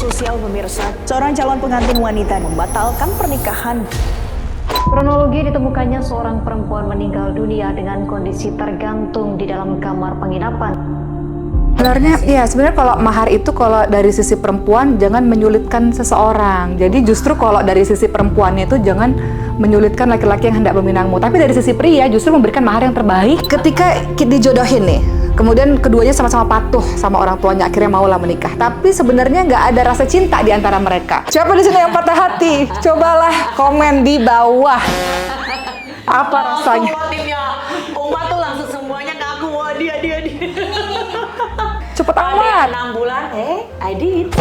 sosial pemirsa, seorang calon pengantin wanita membatalkan pernikahan. Kronologi ditemukannya seorang perempuan meninggal dunia dengan kondisi tergantung di dalam kamar penginapan. Sebenarnya kalau mahar itu kalau dari sisi perempuan jangan menyulitkan seseorang. Jadi justru kalau dari sisi perempuannya itu jangan menyulitkan laki-laki yang hendak meminangmu. Tapi dari sisi pria justru memberikan mahar yang terbaik. Ketika dijodohin nih, kemudian keduanya sama-sama patuh sama orang tuanya, akhirnya maulah menikah. Tapi sebenarnya nggak ada rasa cinta di antara mereka. Siapa di sini yang patah hati? Cobalah komen di bawah. Apa rasanya? Timnya Uma tuh langsung semuanya ngaku, wah dia. Cepet amat. 6 bulan, I did.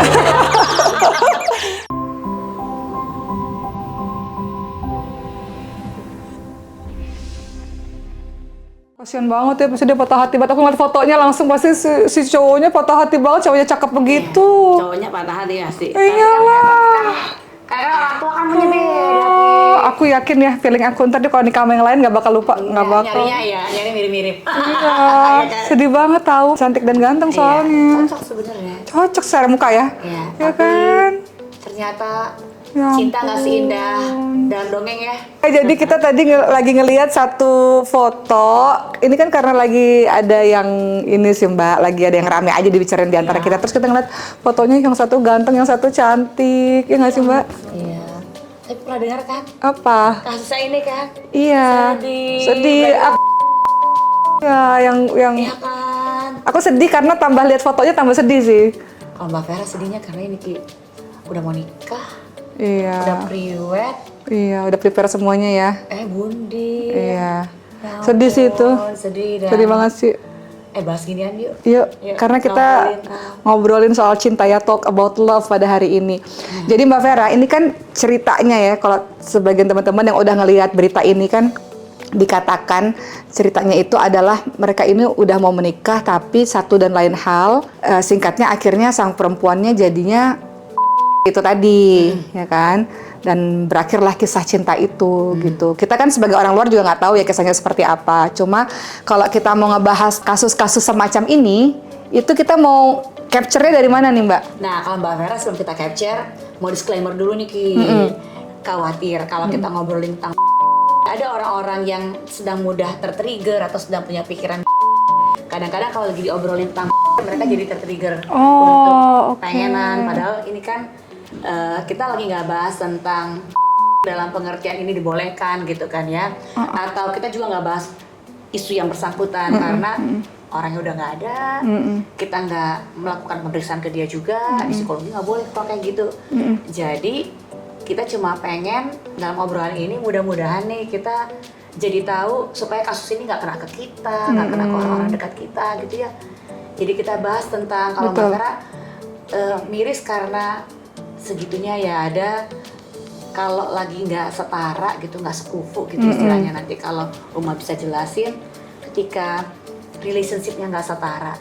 Kasian banget ya, pasti dia patah hati banget. Aku ngeliat fotonya langsung pasti si cowoknya patah hati banget, cowoknya cakep begitu. Cowoknya patah hati ya sih. Iyalah. Karena orang tua kan punya beda. Aku yakin ya, feeling aku ntar dia kalau nikah sama yang lain nggak bakal lupa, nggak bakal. Nyari mirip-mirip. Iya, sedih banget tahu. Cantik dan ganteng soalnya. Cocok sebenarnya. Cocok secara muka ya. Iya, Ya tapi kan? ternyata Ya cinta nggak seindah dalam dongeng ya. Jadi kita tadi lagi ngelihat satu foto. Ini kan karena lagi ada yang ini sih Mbak, lagi ada yang rame aja dibicarain di antara kita. Terus kita ngeliat fotonya yang satu ganteng, yang satu cantik. Ya nggak sih Mbak? Iya. Tapi pernah dengar kan Apa? kasusnya ini kan? Iya. Sedih. Ya, yang Iya kan. aku sedih karena tambah lihat fotonya tambah sedih sih. Kalau Mbak Vera sedihnya karena ini Ki udah mau nikah, Iya. udah priwet, Iya, udah prepare semuanya ya. bundi. Iya. Ya Sedih sih itu. ampun, Sedih dah. Sedih banget sih. Bahas ginian yuk. Yuk, Yuk, karena kita ngobrolin soal cinta ya, talk about love pada hari ini. Jadi Mbak Vera, ini kan ceritanya ya, kalau sebagian teman-teman yang udah ngelihat berita ini kan dikatakan ceritanya itu adalah mereka ini udah mau menikah tapi satu dan lain hal, singkatnya akhirnya sang perempuannya jadinya itu tadi, ya kan? Dan berakhirlah kisah cinta itu gitu. Kita kan sebagai orang luar juga nggak tahu ya kisahnya seperti apa. Cuma kalau kita mau ngebahas kasus-kasus semacam ini, itu kita mau capture-nya dari mana nih Mbak? Nah, kalau Mbak Vera sebelum kita capture, mau disclaimer dulu nih Ki. Khawatir kalau kita ngobrolin tentang ada orang-orang yang sedang mudah tertrigger atau sedang punya pikiran. Kadang-kadang kalau lagi diobrolin tentang mereka jadi tertrigger untuk pengenan. Padahal ini kan kita lagi nggak bahas tentang dalam pengertian ini dibolehkan gitu kan ya. Atau kita juga nggak bahas isu yang bersangkutan karena orangnya udah nggak ada. Kita nggak melakukan pemeriksaan ke dia juga. Di psikologi nggak boleh kalau kayak gitu. Jadi kita cuma pengen dalam obrolan ini mudah-mudahan nih kita jadi tahu supaya kasus ini nggak kena ke kita, nggak kena ke orang-orang dekat kita gitu ya. Jadi kita bahas tentang kalau Mbak Vera miris karena segitunya ya ada kalau lagi nggak setara gitu, nggak sekufu gitu istilahnya. Nanti kalau Uma bisa jelasin ketika relationship-nya nggak setara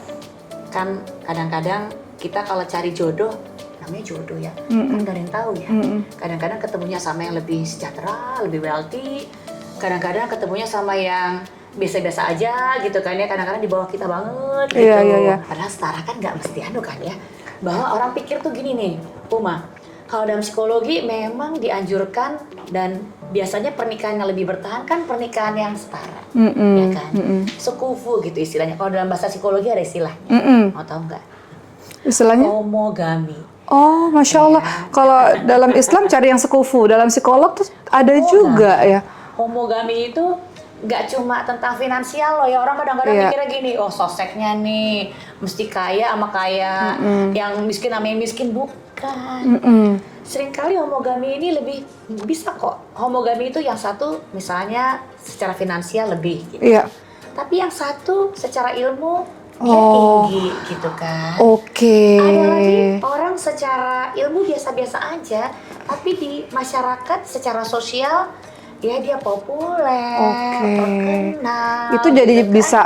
kan kadang-kadang kita kalau cari jodoh namanya jodoh ya kan nggak ada yang tahu ya. Kadang-kadang ketemunya sama yang lebih sejahtera, lebih wealthy, kadang-kadang ketemunya sama yang biasa-biasa aja gitu kan ya, kadang-kadang di bawah kita banget gitu. Iya. Padahal setara kan nggak mesti kan ya. Bahwa orang pikir tuh gini nih, Uma, kalau dalam psikologi memang dianjurkan dan biasanya pernikahan yang lebih bertahan kan pernikahan yang setara, ya kan? Sekufu gitu istilahnya. Kalau dalam bahasa psikologi ada istilahnya, mau tahu nggak? Istilahnya? Homogami. Oh, Masya Allah. Kalau dalam Islam cari yang sekufu, dalam psikolog tuh ada juga ya. Homogami itu nggak cuma tentang finansial loh ya, orang kadang-kadang mikirnya gini, oh soseknya nih mesti kaya sama kaya, yang miskin sama yang miskin, bukan. Seringkali homogami ini lebih bisa kok. Homogami itu yang satu misalnya secara finansial lebih gitu. Iya. Tapi yang satu secara ilmu dia tinggi gitu kan. Ada lagi orang secara ilmu biasa-biasa aja, tapi di masyarakat secara sosial ya dia populer, terkenal. Itu jadi gitu kan. Bisa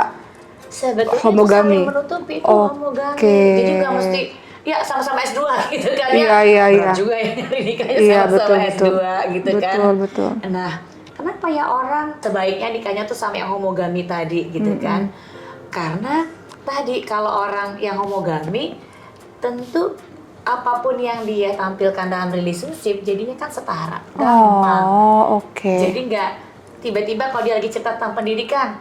sebetulnya homogami. itu saling menutupi itu homogami. Jadi nggak mesti ya sama-sama S2 gitu kan ya. Iya. Berat juga ya nyari nikahnya sama-sama S2 gitu kan. Betul. Nah, kenapa ya orang sebaiknya nikahnya tuh sama yang homogami tadi gitu kan? Karena tadi kalau orang yang homogami tentu apapun yang dia tampilkan dalam relationship jadinya kan setara, gampang. Oh, oke. Jadi nggak tiba-tiba kalau dia lagi cerita tentang pendidikan,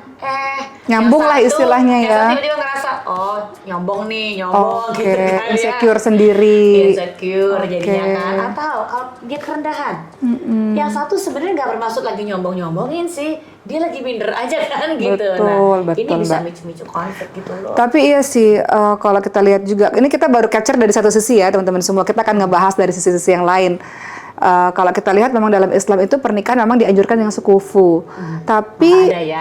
nyambung lah istilahnya ya. Yang tiba-tiba ngerasa, oh nyombong Oke, gitu kan insecure sendiri. insecure jadinya kan. Atau kalau dia kerendahan, yang satu sebenarnya nggak bermaksud lagi nyombong-nyombongin sih, dia lagi minder aja kan gitu. Betul, Ini bisa Mbak. micu-micu konflik gitu loh. Tapi iya sih, kalau kita lihat juga, ini kita baru capture dari satu sisi ya teman-teman semua. Kita akan ngebahas dari sisi-sisi yang lain. Kalau kita lihat memang dalam Islam itu pernikahan memang dianjurkan yang sekufu. Tapi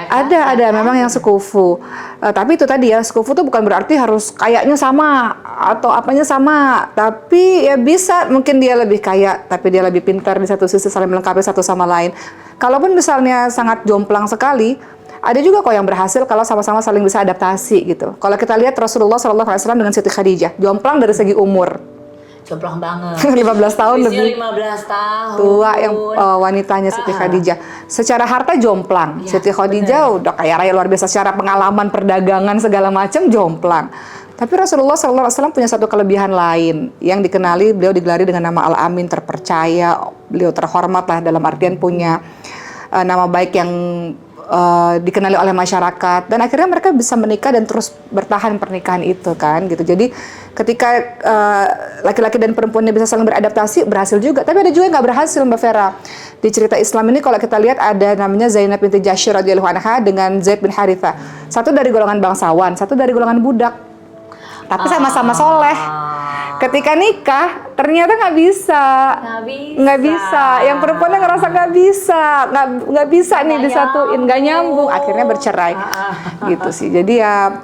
ada memang yang sekufu. Tapi itu tadi ya, sekufu itu bukan berarti harus kayaknya sama atau apanya sama. Tapi ya bisa mungkin dia lebih kaya, tapi dia lebih pintar di satu sisi, saling melengkapi satu sama lain. Kalaupun misalnya sangat jomplang sekali, ada juga kok yang berhasil kalau sama-sama saling bisa adaptasi gitu. Kalau kita lihat Rasulullah SAW dengan Siti Khadijah, jomplang dari segi umur. Jomplang banget. 15 tahun lebih 15 tahun. tua yang wanitanya Siti Khadijah. Secara harta jomplang. Ya, Siti Khadijah udah kaya raya luar biasa, secara pengalaman perdagangan segala macam jomplang. Tapi Rasulullah SAW punya satu kelebihan lain yang dikenali, beliau digelari dengan nama Al-Amin, terpercaya, beliau terhormat lah dalam artian punya nama baik yang dikenali oleh masyarakat, dan akhirnya mereka bisa menikah dan terus bertahan pernikahan itu kan gitu. Jadi ketika laki-laki dan perempuannya bisa saling beradaptasi, berhasil juga. Tapi ada juga yang nggak berhasil, Mbak Vera. Di cerita Islam ini kalau kita lihat ada namanya Zainab binti Jahsy radhiyallahu anha dengan Zaid bin Haritha. Satu dari golongan bangsawan, satu dari golongan budak. Tapi sama-sama soleh. Ketika nikah ternyata nggak bisa. Yang perempuannya ngerasa nggak bisa nih disatuin, nggak nyambung, akhirnya bercerai gitu sih. Jadi ya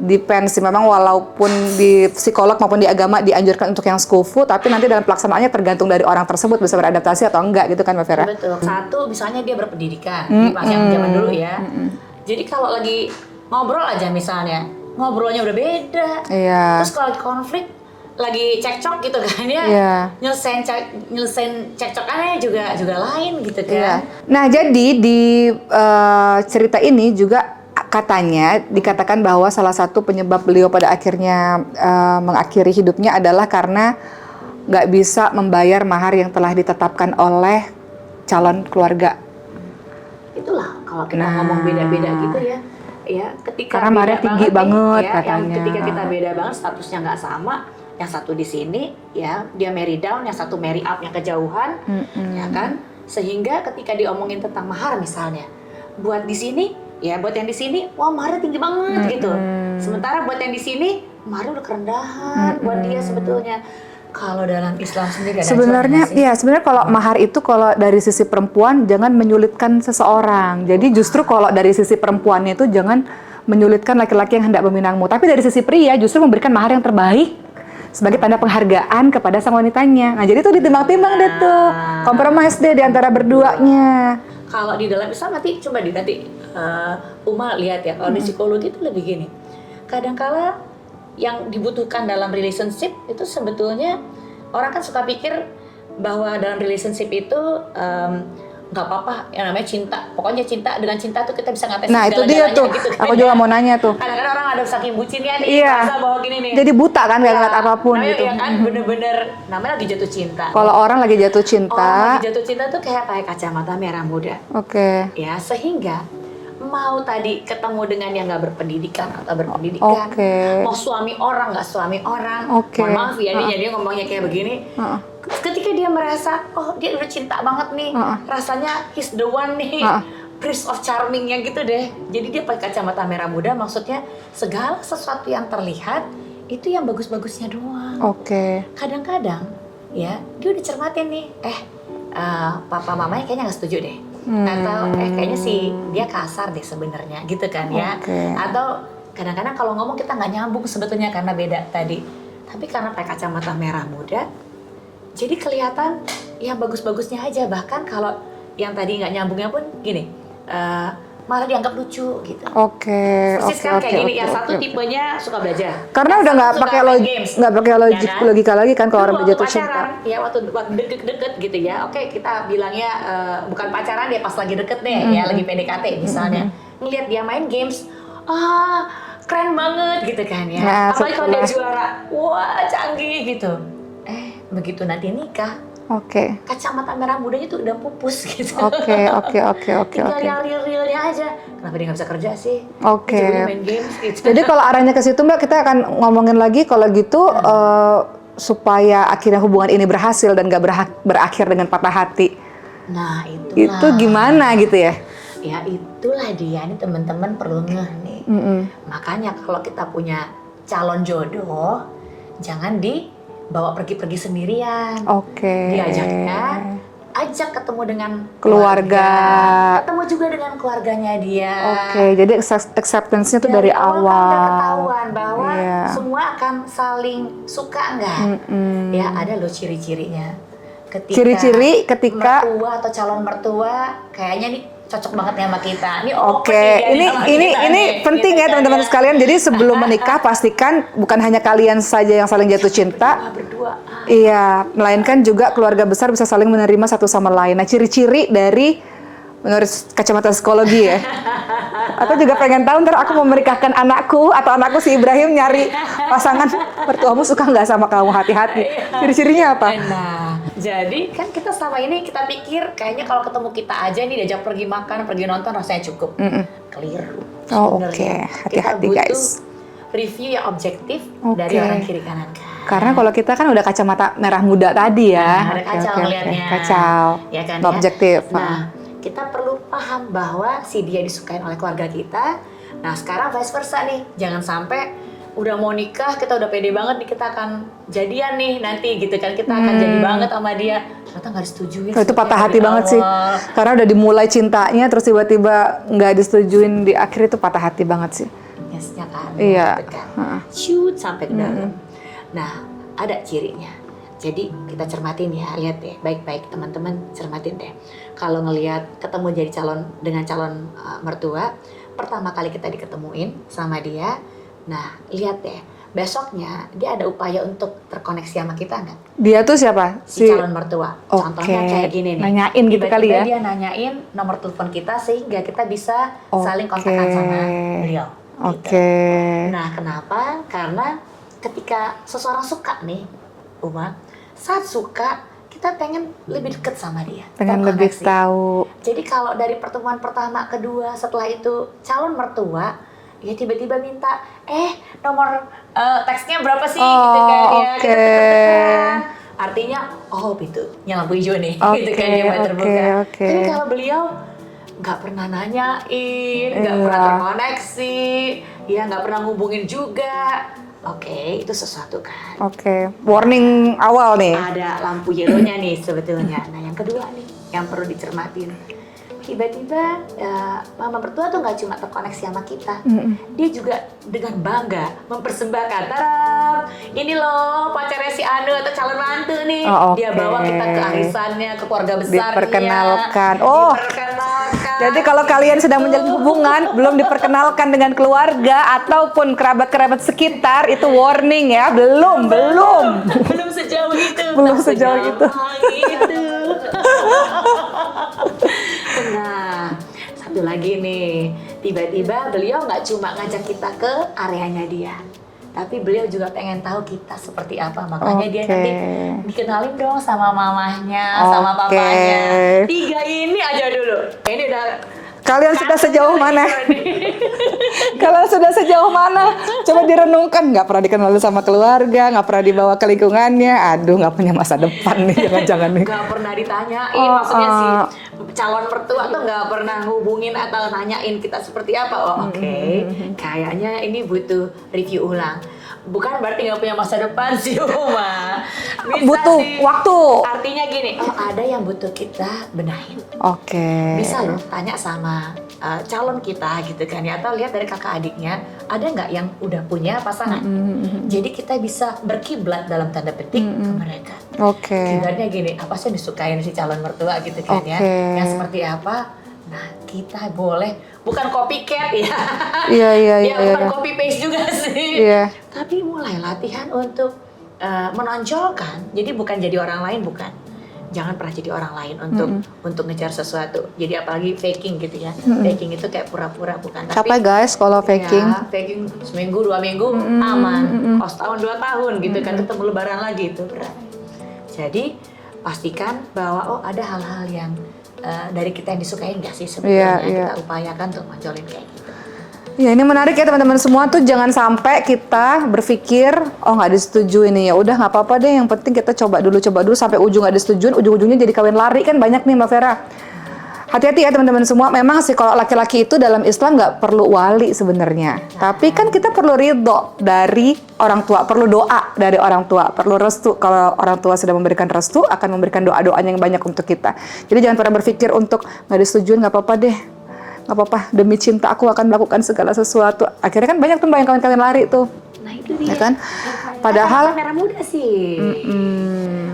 depends sih, memang walaupun di psikolog maupun di agama dianjurkan untuk yang sekufu, tapi nanti dalam pelaksanaannya tergantung dari orang tersebut bisa beradaptasi atau enggak gitu kan, Mbak Vera? Betul. Satu misalnya dia berpendidikan, pas yang zaman dulu ya. Jadi kalau lagi ngobrol aja misalnya, ngobrolnya udah beda. Iya. Terus kalau konflik lagi cekcok gitu kan ya, nyelesain cekcokannya juga lain gitu kan. Iya. Nah jadi di cerita ini juga katanya dikatakan bahwa salah satu penyebab beliau pada akhirnya mengakhiri hidupnya adalah karena nggak bisa membayar mahar yang telah ditetapkan oleh calon keluarga. Itulah kalau kita ngomong beda-beda gitu ya. Ya, ketika karena maharnya tinggi banget ya, katanya. Ketika kita beda banget, statusnya nggak sama. Yang satu di sini, ya dia marry down, yang satu marry up, yang kejauhan, ya kan? Sehingga ketika diomongin tentang mahar misalnya, buat di sini, ya buat yang di sini, wah maharnya tinggi banget gitu. Sementara buat yang di sini, maharnya udah kerendahan buat dia sebetulnya. Kalau dalam Islam sendiri ada sebenarnya kalau mahar itu kalau dari sisi perempuan jangan menyulitkan seseorang. Jadi justru kalau dari sisi perempuannya itu jangan menyulitkan laki-laki yang hendak meminangmu. Tapi dari sisi pria justru memberikan mahar yang terbaik sebagai tanda penghargaan kepada sang wanitanya. Nah, jadi itu ditimbang-timbang deh tuh. Kompromis deh di antara berduanya. Kalau di dalam Islam nanti Uma lihat ya, kalau di psikologi itu lebih gini. Kadang-kala yang dibutuhkan dalam relationship itu sebetulnya orang kan suka pikir bahwa dalam relationship itu nggak apa-apa yang namanya cinta. Pokoknya dengan cinta tuh kita bisa ngatesin nah, itu dia tuh. Gitu, aku juga mau nanya tuh. Kadang-kadang orang ada saking bucinnya nih, merasa bahwa gini nih. Jadi buta kan nggak ngeliat apapun namanya, gitu. Ya kan bener-bener namanya lagi jatuh cinta. Kalau orang lagi jatuh cinta. Orang lagi jatuh cinta tuh kayak pakai kacamata merah muda. Oke. Ya sehingga mau tadi ketemu dengan yang nggak berpendidikan atau berpendidikan, mau suami orang nggak suami orang, mohon maaf ya nih jadi ngomongnya kayak begini. Ketika dia merasa, oh dia udah cinta banget nih, rasanya he's the one nih, Prince of Charming yang gitu deh. Jadi dia pakai kacamata merah muda, maksudnya segala sesuatu yang terlihat itu yang bagus-bagusnya doang. Kadang-kadang ya dia udah cermatin nih, papa mamanya kayaknya nggak setuju deh. Atau kayaknya sih dia kasar deh sebenarnya gitu kan ya. Atau kadang-kadang kalau ngomong kita nggak nyambung sebetulnya karena beda tadi. Tapi karena pakai kacamata merah muda, jadi kelihatan yang bagus-bagusnya aja. Bahkan kalau yang tadi nggak nyambungnya pun gini, malah dianggap lucu gitu. Persis kan kayak gini, yang satu tipenya suka belajar. Karena udah nggak pakai logika lagi kan kalau orang udah jatuh cinta. Ya waktu deket gitu ya. Oke, kita bilangnya bukan pacaran ya, pas lagi deket deh ya, lagi PDKT misalnya. Ngelihat dia main games, keren banget gitu kan ya. Apalagi kalau dia juara, wah canggih gitu. begitu nanti nikah, Oke. kacamata merah mudanya tuh udah pupus gitu. Oke. Tinggal yang real-realnya aja. Kenapa dia nggak bisa kerja sih? Oke. Dia jagonya main games gitu. Jadi kalau arahnya ke situ Mbak, kita akan ngomongin lagi kalau gitu supaya akhirnya hubungan ini berhasil dan gak berakhir dengan patah hati. Nah itulah. Itu gimana gitu ya? Ya itulah dia, nih teman-teman perlu ngeh nih. Makanya kalau kita punya calon jodoh, jangan dibawa pergi-pergi sendirian. Oke. Diajaknya, ajak ketemu dengan Keluarga. ketemu juga dengan keluarganya dia. Oke, jadi acceptance-nya tuh dari Kan udah awal. ketahuan bahwa Iya. semua akan saling suka nggak? Ya ada loh ciri-cirinya. Ketika Ciri-ciri ketika mertua atau calon mertua kayaknya nih cocok banget nih sama kita. Ini Oke, nih dia sama ini kita nih, penting gitu ya kan teman-teman sekalian. Jadi sebelum menikah pastikan bukan hanya kalian saja yang saling jatuh cinta. berdua. Iya, melainkan juga keluarga besar bisa saling menerima satu sama lain. Nah, ciri-ciri dari menurut kacamata psikologi ya. Atau juga pengen tahu ntar aku mau menikahkan anakku atau anakku si Ibrahim nyari pasangan, mertuamu suka nggak sama kamu, hati-hati. Ciri-cirinya apa? Nah, jadi kan kita selama ini kita pikir kayaknya kalau ketemu kita aja nih diajak pergi makan, pergi nonton rasanya cukup. Keliru. Oh, Sebenarnya. oke. Hati-hati, Kita butuh guys. review yang objektif Oke. dari orang kiri kanan kan. Karena kalau kita kan udah kacamata merah muda tadi ya. Nah, ada kacau ngeliatnya. Kacau. Ya kan, Nggak ya? objektif. Nah, kita perlu paham bahwa si dia disukain oleh keluarga kita. Nah, sekarang vice versa nih. Jangan sampai udah mau nikah, kita udah pede banget nih kita akan jadian nih nanti gitu kan. Kita akan jadi banget sama dia. Ternyata nggak disetujuin. Itu patah dari hati banget sih. awal. Karena udah dimulai cintanya terus tiba-tiba nggak disetujuin di akhir, itu patah hati banget sih. Yes-nya kan. Iya. Gitu kan. Shoot sampai ke dalam. Nah, ada cirinya. Jadi kita cermatin ya, lihat deh, baik-baik teman-teman cermatin deh. Kalau ngelihat ketemu jadi calon mertua, pertama kali kita diketemuin sama dia, nah lihat deh, besoknya dia ada upaya untuk terkoneksi sama kita nggak? Dia tuh siapa? Si calon mertua. Oke. Contohnya kayak gini nih. Nanyain gitu kali ya? Dia nanyain nomor telepon kita sehingga kita bisa saling kontakkan sama beliau. Oke. Nah, kenapa? Karena ketika seseorang suka nih, Uma, saat suka kita pengen lebih dekat sama dia. Pengen lebih terkoneksi. tahu. Jadi kalau dari pertemuan pertama, kedua, setelah itu calon mertua, ya tiba-tiba minta, nomor teksnya berapa sih? Gitu kan ya. Oke. Kita deg-degan. Artinya, oh gitu, nyala lampu hijau nih, gitu kan dia mulai terbuka. oke. Tapi kalau beliau nggak pernah nanyain, nggak Iya. pernah terkoneksi, ya nggak pernah ngubungin juga. Oke, itu sesuatu kan. Oke. Warning awal nih. Ada lampu yellownya nih sebetulnya. Nah yang kedua nih, yang perlu dicermatin. Tiba-tiba mama mertua tuh nggak cuma terkoneksi sama kita, dia juga dengan bangga mempersembahkan, taram, ini loh pacarnya si Anu atau calon mantu nih, Oh, dia oke. bawa kita ke arisannya, ke keluarga besarnya, Diperkenalkan. Oh. diperkenalkan. Jadi kalau kalian sedang menjalin hubungan, belum diperkenalkan dengan keluarga ataupun kerabat-kerabat sekitar, itu warning ya. Belum. belum sejauh itu, Belum sejauh itu. itu. Nah, satu lagi nih, tiba-tiba beliau nggak cuma ngajak kita ke areanya dia, tapi beliau juga pengen tahu kita seperti apa. Makanya dia Oke. nanti dikenalin dong sama mamahnya, sama Oke. papanya. 3 ini aja dulu. Ini udah Kalian sudah sejauh mana? Kalian sudah sejauh mana? Coba direnungkan. Nggak pernah dikenal sama keluarga, nggak pernah dibawa ke lingkungannya. Aduh, nggak punya masa depan nih, jangan-jangan nih. Gak pernah ditanyain, maksudnya si calon mertua tuh gak pernah hubungin atau nanyain kita seperti apa. Oh oke, kayaknya ini butuh review ulang. Bukan berarti gak punya masa depan sih, Uma. Bisa Butuh sih. waktu. Artinya gini, oh ada yang butuh kita benahin. Oke. Bisa loh tanya sama calon kita gitu kan ya, atau lihat dari kakak adiknya ada nggak yang udah punya pasangan. Jadi kita bisa berkiblat dalam tanda petik ke mereka. Oke. Kiblatnya gini, apa sih yang disukain si calon mertua gitu kan ya, Oke. yang seperti apa. Nah kita boleh, bukan copycat ya, Iya. ya bukan copy paste juga sih, Iya. tapi mulai latihan untuk menonjolkan. Jadi bukan jadi orang lain, bukan. Jangan pernah jadi orang lain untuk ngejar sesuatu. Jadi apalagi faking gitu ya. Faking itu kayak pura-pura, bukan. Capek guys kalau faking. Ya, faking seminggu 2 minggu aman. Oh setahun 2 tahun gitu kan, ketemu lebaran lagi itu berat. Jadi pastikan bahwa ada hal-hal yang dari kita yang disukai nggak sih sebetulnya kita upayakan untuk nonjolin kayak gitu. Ya ini menarik ya teman-teman semua tuh, jangan sampai kita berpikir nggak disetujui nih, ya udah nggak apa-apa deh, yang penting kita coba dulu sampai ujung nggak disetujuin, ujung-ujungnya jadi kawin lari kan banyak nih Mbak Vera. Hati-hati ya teman-teman semua, memang sih kalau laki-laki itu dalam Islam nggak perlu wali sebenarnya. Tapi kan kita perlu ridho dari orang tua, perlu doa dari orang tua, perlu restu. Kalau orang tua sudah memberikan restu, akan memberikan doa-doanya yang banyak untuk kita. Jadi jangan pernah berpikir untuk nggak disetujuin, nggak apa-apa deh. Nggak apa-apa, demi cinta aku akan melakukan segala sesuatu. Akhirnya kan banyak tuh yang kawin-kawin lari tuh. Nah itu dia. Ya kan? Padahal merah muda sih.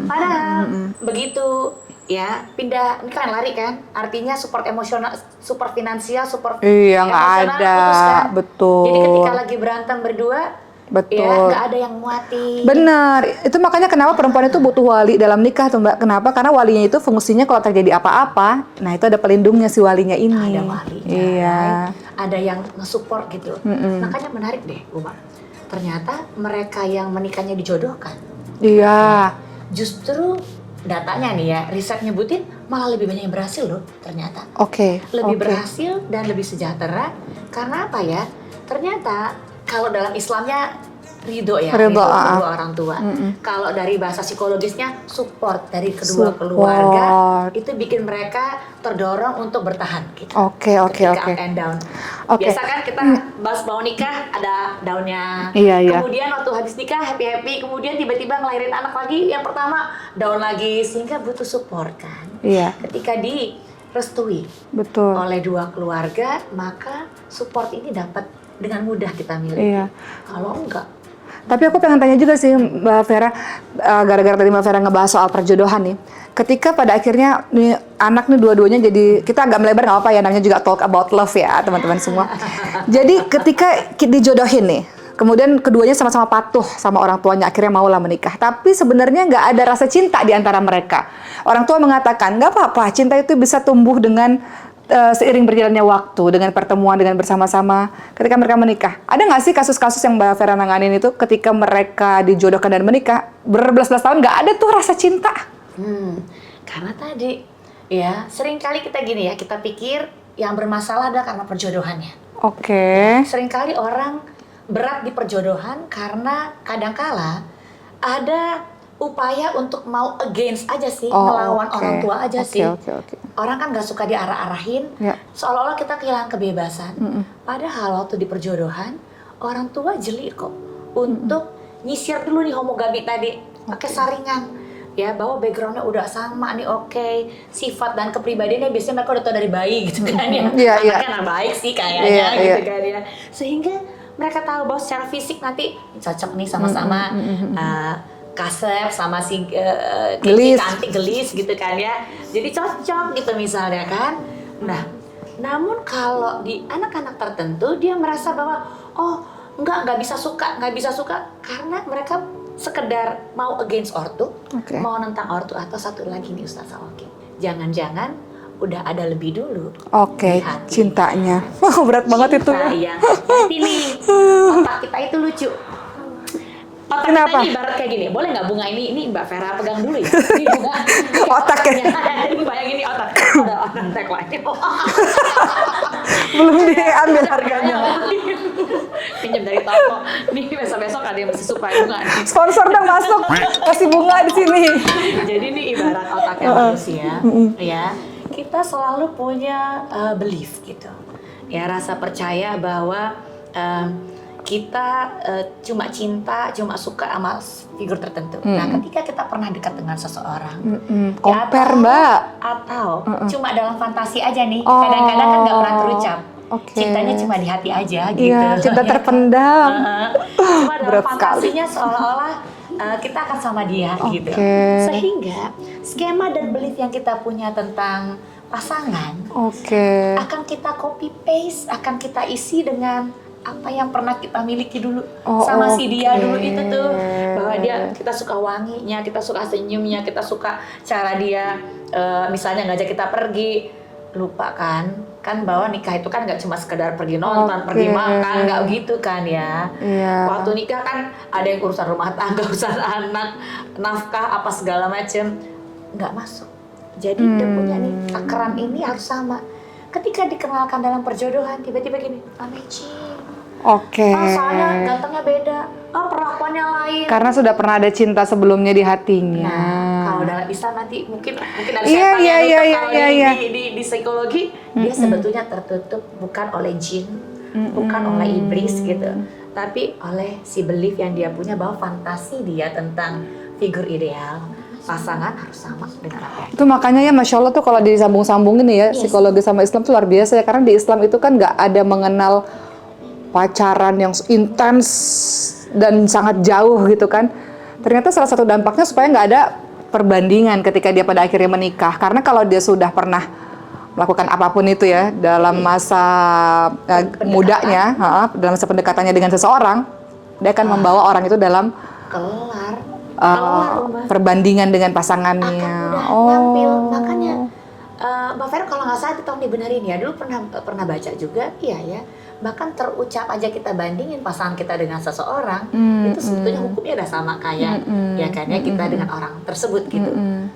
Padahal begitu ya pindah, ini kan lari kan, artinya support emosional, support finansial, support iya nggak ada, putus kan? betul. Jadi ketika lagi berantem berdua, betul, ya nggak ada yang muati. Benar, itu makanya kenapa perempuan itu butuh wali dalam nikah tuh Mbak. Kenapa? Karena walinya itu fungsinya kalau terjadi apa-apa, nah itu ada pelindungnya si walinya ini. Ada walinya, iya. Ada yang nge-support gitu. Makanya menarik deh, Uma. Ternyata mereka yang menikahnya dijodohkan. Iya. Justru datanya nih ya, riset nyebutin malah lebih banyak yang berhasil loh ternyata. Oke. Lebih berhasil dan lebih sejahtera. Karena apa ya? Ternyata kalau dalam Islamnya ridho ya, ridho kedua orang tua. Kalau dari bahasa psikologisnya support dari kedua keluarga, itu bikin mereka terdorong untuk bertahan gitu. Oke. Up and down. Biasa kan kita bahas mau nikah ada downnya. Iya. Kemudian waktu habis nikah happy, kemudian tiba-tiba ngelahirin anak lagi, yang pertama down lagi, sehingga butuh support kan. Iya. Ketika direstui oleh dua keluarga, maka support ini dapat dengan mudah kita miliki. Iya. Kalau enggak. Tapi aku pengen tanya juga sih Mbak Vera, gara-gara tadi Mbak Vera ngebahas soal perjodohan nih. Ketika pada akhirnya nih anak nih dua-duanya jadi, kita agak melebar nggak apa-apa ya, namanya juga talk about love ya teman-teman semua. Jadi ketika dijodohin nih, kemudian keduanya sama-sama patuh sama orang tuanya, akhirnya maulah menikah. Tapi sebenarnya nggak ada rasa cinta di antara mereka. Orang tua mengatakan nggak apa-apa, cinta itu bisa tumbuh dengan seiring berjalannya waktu, dengan pertemuan, dengan bersama-sama ketika mereka menikah. Ada nggak sih kasus-kasus yang Mbak Vera nanganin itu ketika mereka dijodohkan dan menikah, berbelas-belas tahun nggak ada tuh rasa cinta? Karena tadi ya seringkali kita gini ya, kita pikir yang bermasalah adalah karena perjodohannya. Oke. Seringkali orang berat di perjodohan karena kadangkala ada upaya untuk mau against aja sih, melawan orang tua aja sih. Orang kan nggak suka diarah-arahin, seolah-olah kita kehilangan kebebasan. Padahal waktu di perjodohan, orang tua jeli kok untuk nyisir dulu nih homogami tadi, pakai saringan. Ya, bahwa backgroundnya udah sama nih, sifat dan kepribadiannya biasanya mereka udah tahu dari bayi gitu kan ya. Anaknya baik sih kayaknya gitu kan ya. Sehingga mereka tahu bahwa secara fisik nanti cocok nih sama-sama. Kasep sama si cantik gelis gitu kan ya, jadi cocok gitu misalnya kan. Nah, namun kalau di anak-anak tertentu dia merasa bahwa nggak bisa suka karena mereka sekedar mau against ortu, mau nentang ortu, atau satu lagi nih Ustazah Oki, jangan-jangan udah ada lebih dulu. Cintanya. Wah, berat banget itu ya. Nanti nih otak kita itu lucu. Otak kita ini ibarat kayak gini, boleh nggak bunga ini Mbak Vera pegang dulu ya? Ini bunga. Otaknya. Ini bayangin ini otak. Ada otak lagi. Belum diambil harganya. Pinjam dari toko. Nih besok-besok ada yang mesti suplai bunga. Sponsor dong masuk, kasih bunga di sini. Jadi ini ibarat otaknya manusia, ya. Kita selalu punya belief gitu. Ya, rasa percaya bahwa kita cuma cinta, cuma suka sama figur tertentu. Nah, ketika kita pernah dekat dengan seseorang, compare Mbak, atau cuma dalam fantasi aja nih, kadang-kadang kan nggak pernah terucap. Cintanya cuma di hati aja gitu. Iya, cinta terpendam. Cuma dalam fantasinya seolah-olah kita akan sama dia gitu. Sehingga skema dan belief yang kita punya tentang pasangan akan kita copy paste, akan kita isi dengan apa yang pernah kita miliki dulu sama si dia dulu itu tuh, bahwa kita suka wanginya, kita suka senyumnya, kita suka cara dia misalnya ngajak kita pergi. Lupa kan kan bahwa nikah itu kan nggak cuma sekedar pergi nonton, pergi makan, nggak gitu kan ya. Waktu nikah kan ada yang urusan rumah tangga, urusan anak, nafkah apa segala macem, nggak masuk. Jadi dia punya nih takaran ini harus sama. Ketika dikenalkan dalam perjodohan, tiba-tiba gini, matching. Soalnya gantengnya beda, perlakuannya lain. Karena sudah pernah ada cinta sebelumnya di hatinya. Nah, kalau dalam Islam nanti mungkin ada setan di psikologi dia sebetulnya tertutup bukan oleh jin, bukan oleh iblis gitu, tapi oleh si belief yang dia punya bahwa fantasi dia tentang figur ideal pasangan harus sama dengan apa. Itu makanya ya Masya Allah tuh kalau disambung-sambungin ya psikologi sama Islam tuh luar biasa ya, karena di Islam itu kan nggak ada mengenal pacaran yang intens dan sangat jauh gitu kan. Ternyata salah satu dampaknya supaya nggak ada perbandingan ketika dia pada akhirnya menikah. Karena kalau dia sudah pernah melakukan apapun itu ya dalam masa mudanya, dalam masa pendekatannya dengan seseorang, dia akan membawa orang itu dalam perbandingan dengan pasangannya. Akan mudah nampil. Makanya Mbak Vera kalau nggak salah tolong dibenerin ya, dulu pernah baca juga, iya ya. Bahkan terucap aja kita bandingin pasangan kita dengan seseorang, itu sebetulnya hukumnya udah sama kayak ya kan ya kita dengan orang tersebut gitu.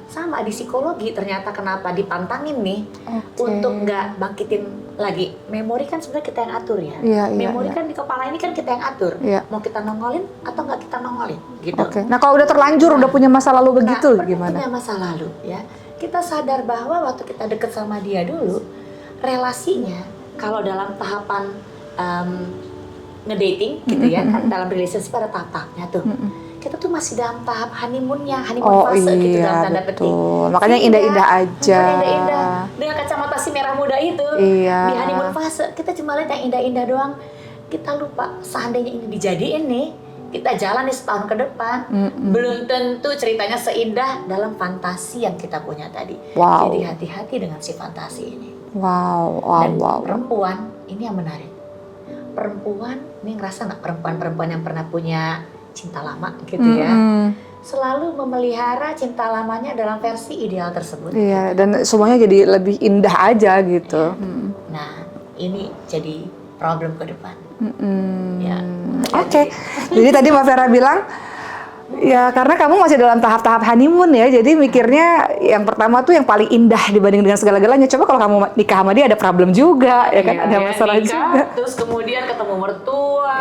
Sama di psikologi ternyata kenapa dipantangin nih untuk nggak bangkitin lagi. Memori kan sebenarnya kita yang atur ya. Memori kan di kepala ini kan kita yang atur. Mau kita nongolin atau nggak kita nongolin gitu. Nah kalau udah terlanjur, udah punya masa lalu begitu gimana? Punya masa lalu ya. Kita sadar bahwa waktu kita deket sama dia dulu, relasinya kalau dalam tahapan ngedating gitu ya, kan dalam relationship ada tahap-tahapnya tuh. Kita tuh masih dalam tahap honeymoon fase gitu dalam tanda petik. Makanya indah-indah aja. Indah-indah dengan kacamata si merah muda itu. Di honeymoon fase kita cuma lihat yang indah-indah doang. Kita lupa seandainya ini dijadiin nih, kita jalan nih setahun ke depan, belum tentu ceritanya seindah dalam fantasi yang kita punya tadi. Jadi hati-hati dengan si fantasi ini. Dan perempuan ini yang menarik. Perempuan ini ngerasa nggak perempuan-perempuan yang pernah punya cinta lama gitu ya, selalu memelihara cinta lamanya dalam versi ideal tersebut. Iya, dan semuanya jadi lebih indah aja gitu. Nah, ini jadi problem ke depan. Ya. Oke. Jadi tadi Mbak Vera bilang, ya karena kamu masih dalam tahap-tahap honeymoon ya, jadi mikirnya yang pertama tuh yang paling indah dibanding dengan segala-galanya. Coba kalau kamu nikah sama dia ada problem juga, ya kan? Ada masalah nikah, juga. Terus kemudian ketemu mertua,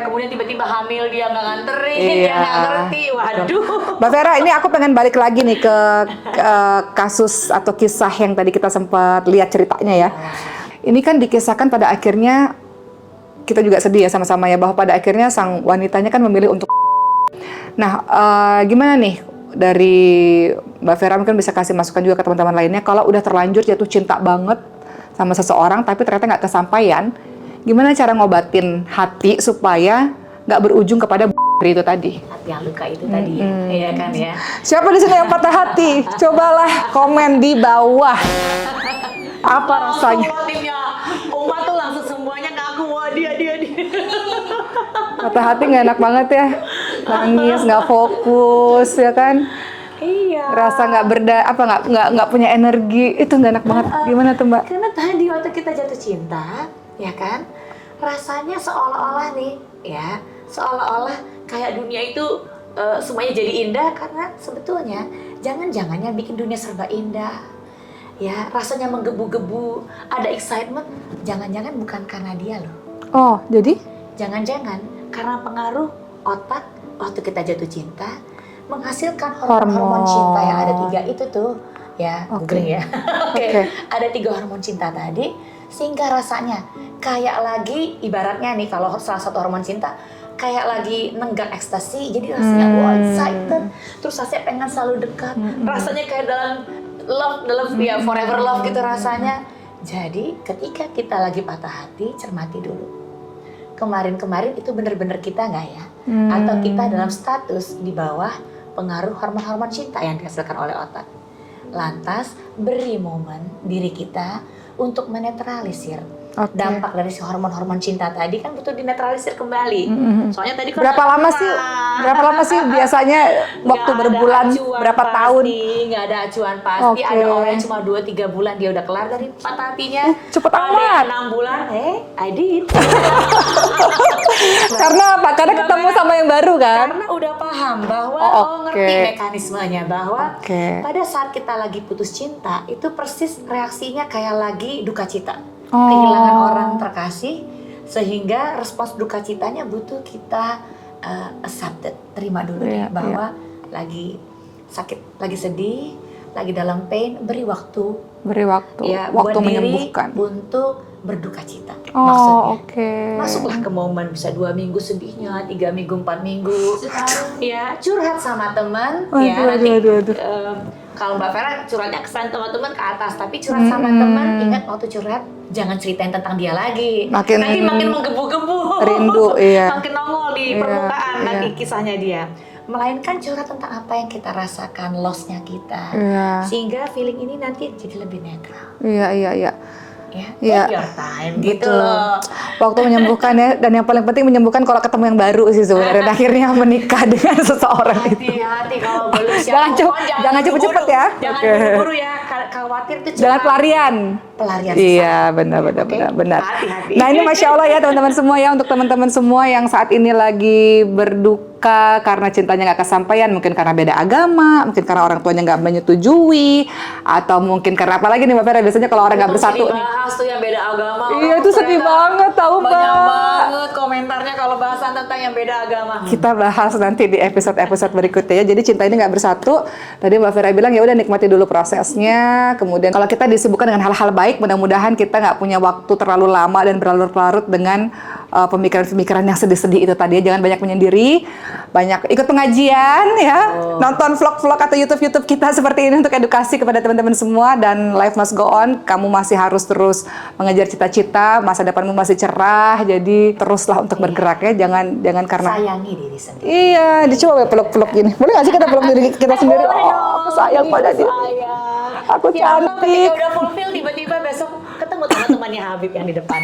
kemudian tiba-tiba hamil dia nggak nganterin, dia nggak ngerti, waduh. Mbak Vera, ini aku pengen balik lagi nih ke kasus atau kisah yang tadi kita sempat lihat ceritanya ya. Ini kan dikisahkan pada akhirnya, kita juga sedih ya sama-sama ya, bahwa pada akhirnya sang wanitanya kan memilih untuk. Nah, gimana nih dari Mbak Vera mungkin bisa kasih masukan juga ke teman-teman lainnya, kalau udah terlanjur jatuh cinta banget sama seseorang tapi ternyata nggak kesampaian, gimana cara ngobatin hati supaya nggak berujung kepada itu tadi? Hati yang luka itu tadi ya, iya kan ya. Siapa di sini yang patah hati? Cobalah komen di bawah. Apa rasanya? Umat tuh langsung semuanya ngaku, wah dia. Patah hati nggak enak banget ya, nangis nggak fokus ya kan, rasa nggak punya energi, itu nggak enak banget. Gimana tuh Mbak? Karena tadi waktu kita jatuh cinta ya kan, rasanya seolah-olah nih ya, seolah-olah kayak dunia itu semuanya jadi indah, karena sebetulnya jangan-jangan yang bikin dunia serba indah ya, rasanya menggebu-gebu, ada excitement, jangan-jangan bukan karena dia loh. Oh, jadi? Jangan-jangan karena pengaruh otak waktu kita jatuh cinta menghasilkan hormon cinta yang ada 3 itu tuh ya, googling ya. Ada 3 hormon cinta tadi, sehingga rasanya kayak lagi, ibaratnya nih kalau salah satu hormon cinta kayak lagi nenggak ekstasi, jadi rasanya excited, terus rasanya pengen selalu dekat, rasanya kayak dalam love ya, forever love gitu rasanya. Jadi ketika kita lagi patah hati, cermati dulu. Kemarin-kemarin itu benar-benar kita nggak ya? Atau kita dalam status di bawah pengaruh hormon-hormon cinta yang dihasilkan oleh otak. Lantas beri momen diri kita untuk menetralisir Oke. dampak dari si hormon-hormon cinta tadi kan butuh dinetralisir kembali. Soalnya tadi kan Berapa lama sih biasanya waktu berbulan, berapa tahun? Nggak ada acuan pasti. Oke. Ada orang yang cuma 2-3 bulan dia udah kelar dari patah hatinya. Cepet Ada amat. yang 6 bulan, I did. Karena apa? Karena ketemu sama yang baru kan? Karena udah paham bahwa Oke. ngerti mekanismenya bahwa Oke. pada saat kita lagi putus cinta itu persis reaksinya kayak lagi duka cita. Oh. Kehilangan orang terkasih, sehingga respons duka citanya butuh kita accepted, terima dulu Iya, deh bahwa lagi sakit, lagi sedih, lagi dalam pain, beri waktu ya waktu buat menyembuhkan. diri untuk berduka cita. Oh, Maksudnya oke. masuklah ke momen, bisa 2 minggu sedihnya, 3 minggu, 4 minggu, ya curhat sama teman, ya nanti kalau Mbak Vera curhatnya kesan teman-teman ke atas, tapi curhat sama teman, ingat waktu curhat jangan ceritain tentang dia lagi, nanti makin menggebu-gebu, rindu, iya. makin nongol di Iya, permukaan iya. nanti kisahnya dia. Melainkan curhat tentang apa yang kita rasakan, loss-nya kita, Iya. sehingga feeling ini nanti jadi lebih netral. Iya. Ya, Iya. take your time gitu Betul. loh. Waktu menyembuhkan ya, dan yang paling penting menyembuhkan kalau ketemu yang baru sih sebenarnya. Dan akhirnya menikah dengan seseorang itu. Hati-hati kalau belum siap. Jangan Pokoknya cepet-cepet ya. Jangan Oke. buru-buru ya. Khawatir itu cuma Jangan pelarian. pelarian. Iya, benar. Hati-hati. Nah, ini Masya Allah ya teman-teman semua ya, untuk teman-teman semua yang saat ini lagi berduka karena cintanya nggak kesampaian, mungkin karena beda agama, mungkin karena orang tuanya nggak menyetujui, atau mungkin karena apa lagi nih Mbak Vera, biasanya kalau orang nggak bersatu nih. Bahas tuh yang beda agama. Iya, itu sedih banget tahu Mbak. Banyak banget komentarnya kalau bahasan tentang yang beda agama. Kita bahas nanti di episode-episode berikutnya ya. Jadi cinta ini nggak bersatu. Tadi Mbak Vera bilang ya udah nikmati dulu prosesnya. Kemudian kalau kita disibukkan dengan hal-hal baik, mudah-mudahan kita nggak punya waktu terlalu lama dan berlarut-larut dengan pemikiran-pemikiran yang sedih-sedih itu tadi. Jangan banyak menyendiri, banyak ikut pengajian ya, nonton vlog-vlog atau YouTube kita seperti ini untuk edukasi kepada teman-teman semua. Dan life must go on. Kamu masih harus terus mengejar cita-cita. Masa depanmu masih cerah. Jadi teruslah untuk bergerak ya. Jangan karena Sayangi diri sendiri. iya, dicoba peluk-peluk gini. Boleh nggak sih kita peluk diri kita sendiri? Oh, aku sayang pada dia. Aku Ya, atau cantik. ketika udah fulfill, tiba-tiba besok ketemu teman-temannya Habib yang di depan.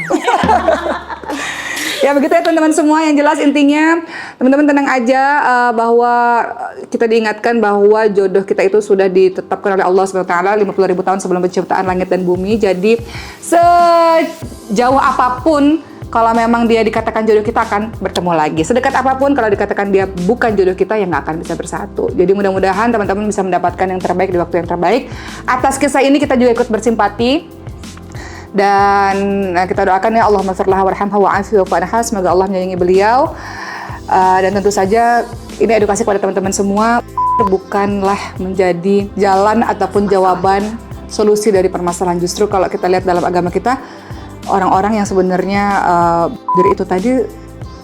Ya begitu ya teman-teman semua, yang jelas intinya teman-teman tenang aja bahwa kita diingatkan bahwa jodoh kita itu sudah ditetapkan oleh Allah SWT 50.000 tahun sebelum penciptaan langit dan bumi. Jadi sejauh apapun kalau memang dia dikatakan jodoh, kita akan bertemu lagi. Sedekat apapun kalau dikatakan dia bukan jodoh kita, ya nggak akan bisa bersatu. Jadi mudah-mudahan teman-teman bisa mendapatkan yang terbaik di waktu yang terbaik. Atas kisah ini kita juga ikut bersimpati. Dan kita doakan ya Allahumma firlah warhamha wa'afi wa'anha, semoga Allah menyayangi beliau. Dan tentu saja ini edukasi kepada teman-teman semua, bukanlah menjadi jalan ataupun jawaban solusi dari permasalahan. Justru kalau kita lihat dalam agama kita, orang-orang yang sebenarnya diri itu tadi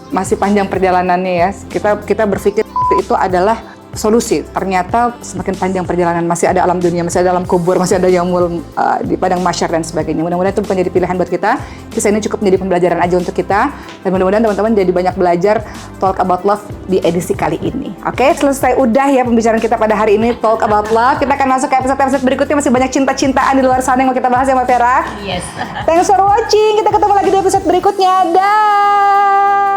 masih panjang perjalanannya ya. Kita berpikir itu adalah solusi. Ternyata semakin panjang perjalanan, masih ada alam dunia, masih ada alam kubur, masih ada yaumul di padang mahsyar dan sebagainya. Mudah-mudahan itu bukan jadi pilihan buat kita. Kisah ini cukup menjadi pembelajaran aja untuk kita. Dan mudah-mudahan teman-teman jadi banyak belajar Talk About Love di edisi kali ini. Oke, selesai udah ya pembicaraan kita pada hari ini Talk About Love. Kita akan masuk ke episode-episode berikutnya, masih banyak cinta-cintaan di luar sana yang mau kita bahas ya Mbak Vera. Yes. Thanks for watching. Kita ketemu lagi di episode berikutnya. Dah.